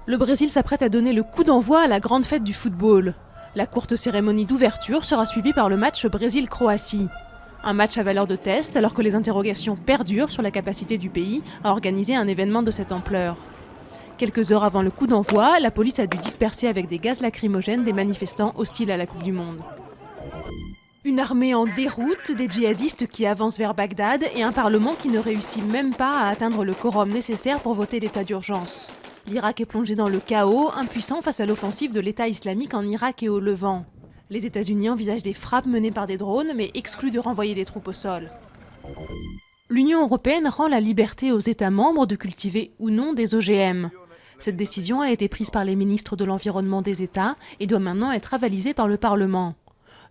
Le Brésil s'apprête à donner le coup d'envoi à la grande fête du football. La courte cérémonie d'ouverture sera suivie par le match Brésil-Croatie. Un match à valeur de test alors que les interrogations perdurent sur la capacité du pays à organiser un événement de cette ampleur. Quelques heures avant le coup d'envoi, la police a dû disperser avec des gaz lacrymogènes des manifestants hostiles à la Coupe du Monde. Une armée en déroute, des djihadistes qui avancent vers Bagdad et un parlement qui ne réussit même pas à atteindre le quorum nécessaire pour voter l'état d'urgence. L'Irak est plongé dans le chaos, impuissant face à l'offensive de l'État islamique en Irak et au Levant. Les États-Unis envisagent des frappes menées par des drones, mais excluent de renvoyer des troupes au sol. L'Union européenne rend la liberté aux États membres de cultiver ou non des OGM. Cette décision a été prise par les ministres de l'Environnement des États et doit maintenant être avalisée par le Parlement.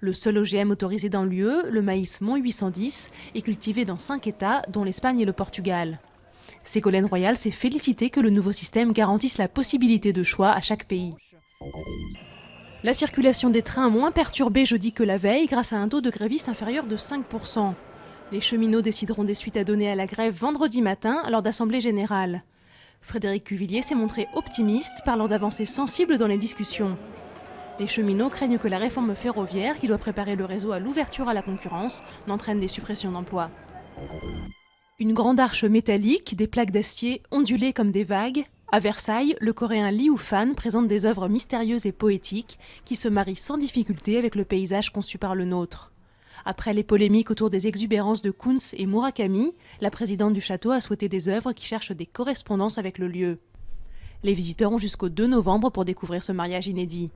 Le seul OGM autorisé dans l'UE, le maïs Mont 810, est cultivé dans 5 États, dont l'Espagne et le Portugal. Ségolène Royal s'est félicitée que le nouveau système garantisse la possibilité de choix à chaque pays. La circulation des trains a moins perturbée jeudi que la veille grâce à un taux de grévistes inférieur de 5%. Les cheminots décideront des suites à donner à la grève vendredi matin lors d'assemblée générale. Frédéric Cuvillier s'est montré optimiste, parlant d'avancées sensibles dans les discussions. Les cheminots craignent que la réforme ferroviaire, qui doit préparer le réseau à l'ouverture à la concurrence, n'entraîne des suppressions d'emplois. Une grande arche métallique, des plaques d'acier ondulées comme des vagues. À Versailles, le coréen Liu Fan présente des œuvres mystérieuses et poétiques qui se marient sans difficulté avec le paysage conçu par le nôtre. Après les polémiques autour des exubérances de Kuntz et Murakami, la présidente du château a souhaité des œuvres qui cherchent des correspondances avec le lieu. Les visiteurs ont jusqu'au 2 novembre pour découvrir ce mariage inédit.